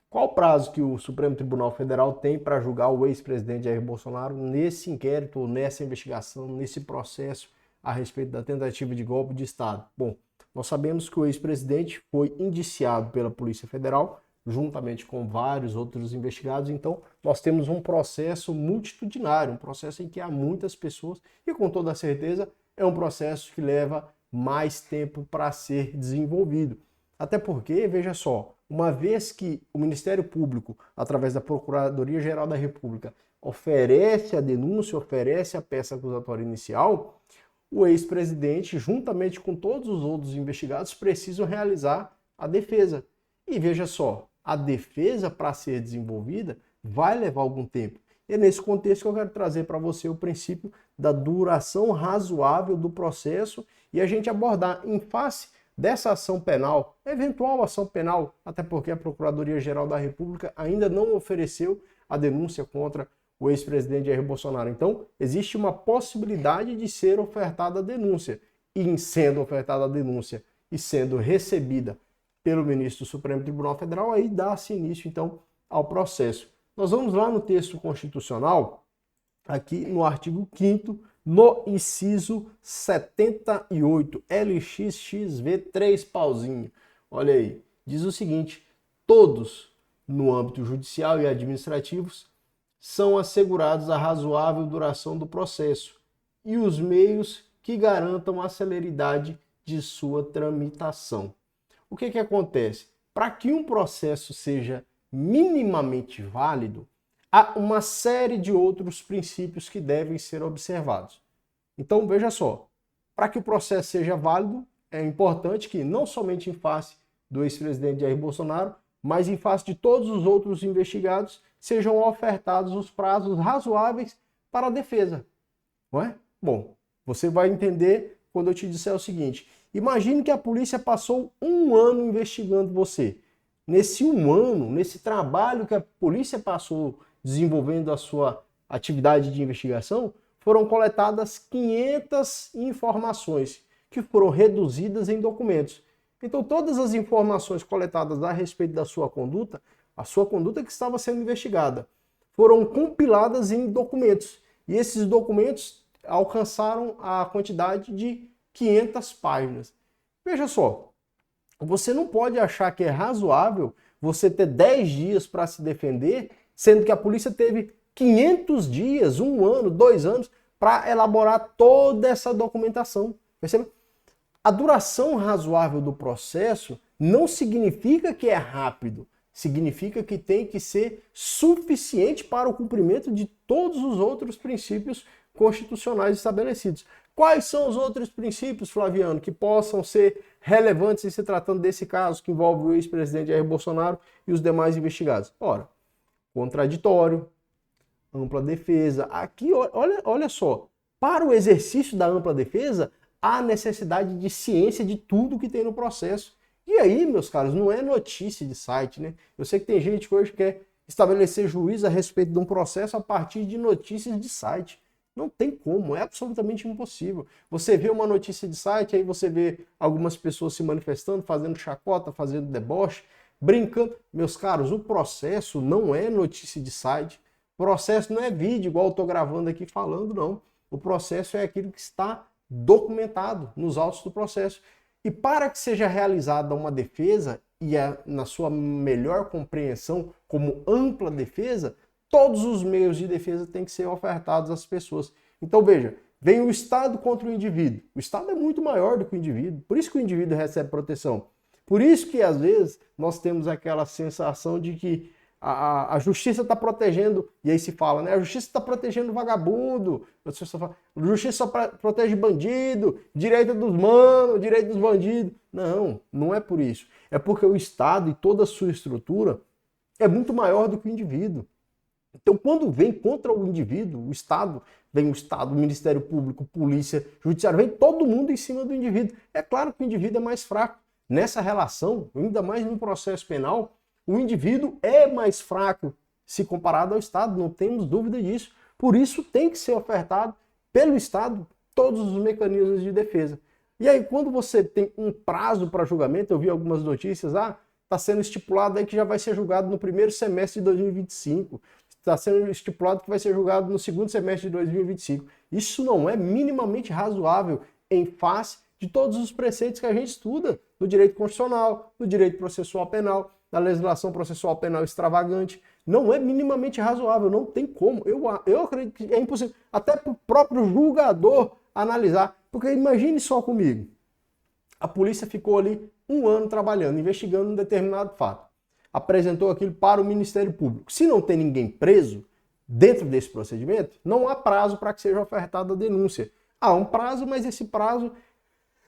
Qual o prazo que o Supremo Tribunal Federal tem para julgar o ex-presidente Jair Bolsonaro nesse inquérito, nessa investigação, nesse processo a respeito da tentativa de golpe de Estado? Bom, nós sabemos que o ex-presidente foi indiciado pela Polícia Federal, juntamente com vários outros investigados, então nós temos um processo multitudinário, um processo em que há muitas pessoas e com toda certeza é um processo que leva mais tempo para ser desenvolvido. Até porque, veja só, uma vez que o Ministério Público, através da Procuradoria-Geral da República, oferece a denúncia, oferece a peça acusatória inicial, o ex-presidente, juntamente com todos os outros investigados, precisam realizar a defesa. E veja só, a defesa, para ser desenvolvida, vai levar algum tempo. E é nesse contexto que eu quero trazer para você o princípio da duração razoável do processo e a gente abordar em face dessa ação penal, eventual ação penal, até porque a Procuradoria-Geral da República ainda não ofereceu a denúncia contra o ex-presidente Jair Bolsonaro. Então, existe uma possibilidade de ser ofertada a denúncia. E em sendo ofertada a denúncia e sendo recebida pelo ministro do Supremo Tribunal Federal, aí dá-se início, então, ao processo. Nós vamos lá no texto constitucional, aqui no artigo 5º, no inciso 78, LXXV 3 pauzinho. Olha aí, diz o seguinte: todos, no âmbito judicial e administrativos, são assegurados a razoável duração do processo e os meios que garantam a celeridade de sua tramitação. O que acontece? Para que um processo seja minimamente válido, há uma série de outros princípios que devem ser observados. Então, veja só, para que o processo seja válido, é importante que, não somente em face do ex-presidente Jair Bolsonaro, mas em face de todos os outros investigados, sejam ofertados os prazos razoáveis para a defesa. Não é? Bom, você vai entender quando eu te disser o seguinte: imagine que a polícia passou um ano investigando você. Nesse um ano, nesse trabalho que a polícia passou desenvolvendo a sua atividade de investigação, foram coletadas 500 informações que foram reduzidas em documentos. Então, todas as informações coletadas a respeito da sua conduta, a sua conduta que estava sendo investigada, foram compiladas em documentos. E esses documentos alcançaram a quantidade de 500 páginas. Veja só, você não pode achar que é razoável você ter 10 dias para se defender, sendo que a polícia teve 500 dias, 1 ano, 2 anos, para elaborar toda essa documentação. Percebe? A duração razoável do processo não significa que é rápido, significa que tem que ser suficiente para o cumprimento de todos os outros princípios constitucionais estabelecidos. Quais são os outros princípios, Flaviano, que possam ser relevantes em se tratando desse caso que envolve o ex-presidente Jair Bolsonaro e os demais investigados? Ora, contraditório, ampla defesa. Aqui, olha só, para o exercício da ampla defesa, há necessidade de ciência de tudo que tem no processo. E aí, meus caros, não é notícia de site, né? Eu sei que tem gente que hoje quer estabelecer juízo a respeito de um processo a partir de notícias de site. Não tem como, é absolutamente impossível. Você vê uma notícia de site, aí você vê algumas pessoas se manifestando, fazendo chacota, fazendo deboche, brincando. Meus caros, o processo não é notícia de site. O processo não é vídeo, igual eu estou gravando aqui falando, não. O processo é aquilo que está documentado nos autos do processo. E para que seja realizada uma defesa, na sua melhor compreensão como ampla defesa, todos os meios de defesa têm que ser ofertados às pessoas. Então veja, vem o Estado contra o indivíduo. O Estado é muito maior do que o indivíduo, por isso que o indivíduo recebe proteção. Por isso que às vezes nós temos aquela sensação de que a justiça está protegendo, e aí se fala, né? A justiça está protegendo o vagabundo, a justiça só protege bandido, direito dos manos, direito dos bandidos. Não, não é por isso. É porque o Estado e toda a sua estrutura é muito maior do que o indivíduo. Então, quando vem contra o indivíduo, o Estado, vem o Estado, o Ministério Público, Polícia, Judiciário, vem todo mundo em cima do indivíduo. É claro que o indivíduo é mais fraco. Nessa relação, ainda mais no processo penal, o indivíduo é mais fraco se comparado ao Estado, não temos dúvida disso. Por isso tem que ser ofertado pelo Estado todos os mecanismos de defesa. E aí, quando você tem um prazo para julgamento, eu vi algumas notícias, Está sendo estipulado aí que já vai ser julgado no primeiro semestre de 2025. Está sendo estipulado que vai ser julgado no segundo semestre de 2025. Isso não é minimamente razoável em face de todos os preceitos que a gente estuda no direito constitucional, no direito processual penal, na legislação processual penal extravagante. Não é minimamente razoável, não tem como. Eu acredito que é impossível. Até para o próprio julgador analisar. Porque imagine só comigo. A polícia ficou ali 1 ano trabalhando, investigando um determinado fato. Apresentou aquilo para o Ministério Público. Se não tem ninguém preso dentro desse procedimento, não há prazo para que seja ofertada a denúncia. Há um prazo, mas esse prazo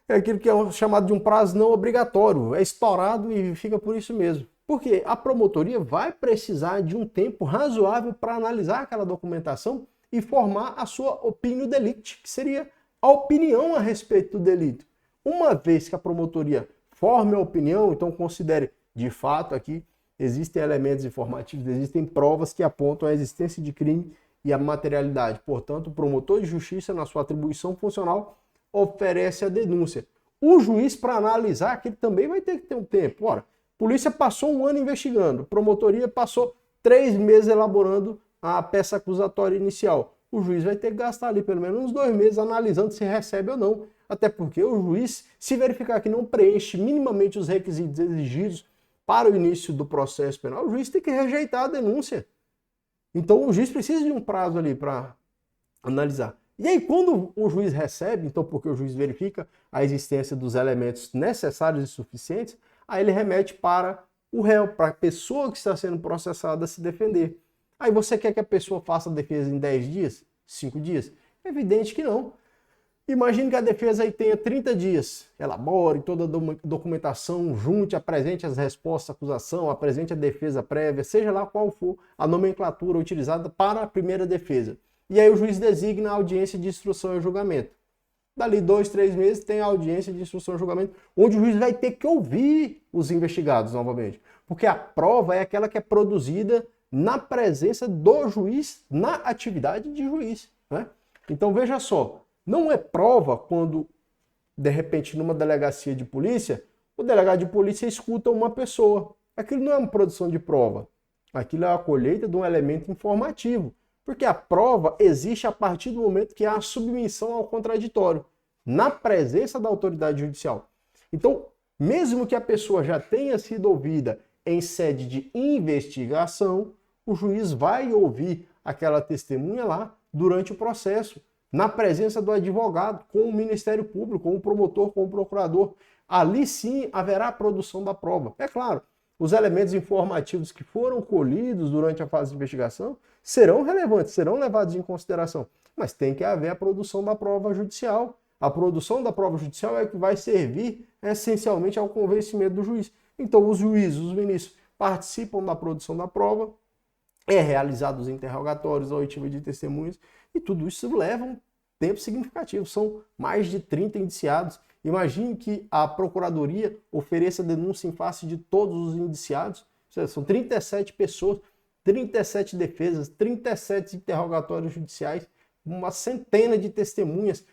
é aquilo que é chamado de um prazo não obrigatório. É estourado e fica por isso mesmo. Porque a promotoria vai precisar de um tempo razoável para analisar aquela documentação e formar a sua opinião delicti, que seria a opinião a respeito do delito. Uma vez que a promotoria forme a opinião, então considere, de fato, aqui existem elementos informativos, existem provas que apontam a existência de crime e a materialidade. Portanto, o promotor de justiça, na sua atribuição funcional, oferece a denúncia. O juiz, para analisar aquilo, também vai ter que ter um tempo. Ora, a polícia passou 1 ano investigando, a promotoria passou 3 meses elaborando a peça acusatória inicial. O juiz vai ter que gastar ali pelo menos uns 2 meses analisando se recebe ou não. Até porque o juiz, se verificar que não preenche minimamente os requisitos exigidos para o início do processo penal, o juiz tem que rejeitar a denúncia. Então o juiz precisa de um prazo ali para analisar. E aí quando o juiz recebe, então porque o juiz verifica a existência dos elementos necessários e suficientes, aí ele remete para o réu, para a pessoa que está sendo processada se defender. Aí você quer que a pessoa faça a defesa em 10 dias? 5 dias? É evidente que não. Imagine que a defesa aí tenha 30 dias. Elabore toda a documentação, junte, apresente as respostas à acusação, apresente a defesa prévia, seja lá qual for a nomenclatura utilizada para a primeira defesa. E aí o juiz designa a audiência de instrução e julgamento. Dali 2, 3 meses tem a audiência de instrução e julgamento, onde o juiz vai ter que ouvir os investigados novamente. Porque a prova é aquela que é produzida na presença do juiz, na atividade de juiz, né? Então veja só, não é prova quando, de repente, numa delegacia de polícia, o delegado de polícia escuta uma pessoa. Aquilo não é uma produção de prova. Aquilo é a colheita de um elemento informativo. Porque a prova existe a partir do momento que há a submissão ao contraditório, na presença da autoridade judicial. Então, mesmo que a pessoa já tenha sido ouvida em sede de investigação, o juiz vai ouvir aquela testemunha lá durante o processo, na presença do advogado, com o Ministério Público, com o promotor, com o procurador. Ali sim haverá a produção da prova. É claro, os elementos informativos que foram colhidos durante a fase de investigação serão relevantes, serão levados em consideração, mas tem que haver a produção da prova judicial. A produção da prova judicial é que vai servir essencialmente ao convencimento do juiz. Então os juízes, os ministros, participam da produção da prova, é realizado os interrogatórios, a oitiva de testemunhas, e tudo isso leva um tempo significativo. São mais de 30 indiciados. Imagine que a Procuradoria ofereça denúncia em face de todos os indiciados. São 37 pessoas, 37 defesas, 37 interrogatórios judiciais, uma centena de testemunhas,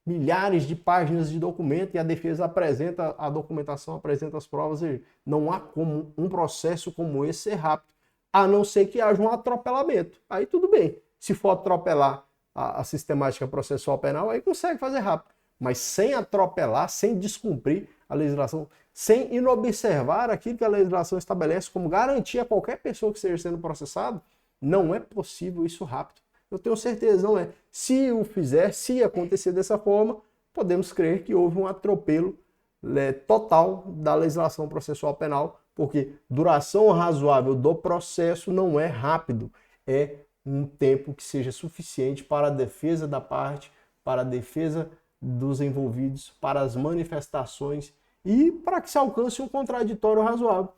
milhares de páginas de documento, e a defesa apresenta a documentação, apresenta as provas. Não há como um processo como esse ser rápido, a não ser que haja um atropelamento. Aí tudo bem. Se for atropelar a sistemática processual penal, aí consegue fazer rápido. Mas sem atropelar, sem descumprir a legislação, sem inobservar aquilo que a legislação estabelece como garantia a qualquer pessoa que esteja sendo processado, não é possível isso rápido. Eu tenho certeza, não é. Se o fizer, se acontecer dessa forma, podemos crer que houve um atropelo total da legislação processual penal, porque duração razoável do processo não é rápido, é um tempo que seja suficiente para a defesa da parte, para a defesa dos envolvidos, para as manifestações e para que se alcance um contraditório razoável.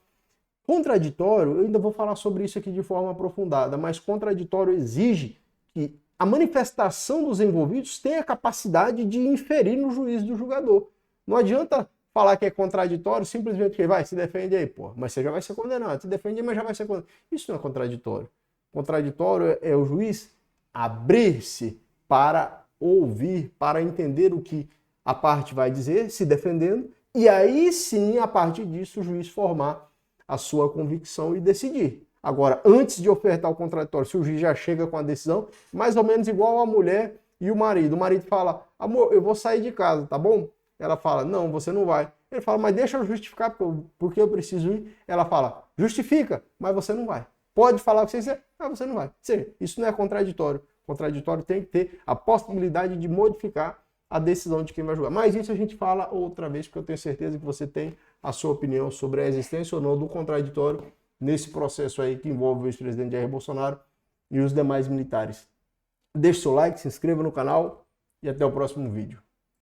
Contraditório, eu ainda vou falar sobre isso aqui de forma aprofundada, mas contraditório exige que a manifestação dos envolvidos tenha a capacidade de inferir no juízo do julgador. Não adianta falar que é contraditório simplesmente porque vai, se defende aí, pô, mas você já vai ser condenado, se defende aí, mas já vai ser condenado. Isso não é contraditório. Contraditório é o juiz abrir-se para ouvir, para entender o que a parte vai dizer, se defendendo, e aí sim, a partir disso, o juiz formar a sua convicção e decidir. Agora, antes de ofertar o contraditório, se o juiz já chega com a decisão, mais ou menos igual a mulher e o marido. O marido fala, amor, eu vou sair de casa, tá bom? Ela fala, não, você não vai. Ele fala, mas deixa eu justificar porque eu preciso ir. Ela fala, justifica, mas você não vai. Pode falar o que você quiser, mas você não vai. Isso não é contraditório. Contraditório tem que ter a possibilidade de modificar a decisão de quem vai julgar. Mas isso a gente fala outra vez, porque eu tenho certeza que você tem a sua opinião sobre a existência ou não do contraditório nesse processo aí que envolve o ex-presidente Jair Bolsonaro e os demais militares. Deixe seu like, se inscreva no canal e até o próximo vídeo.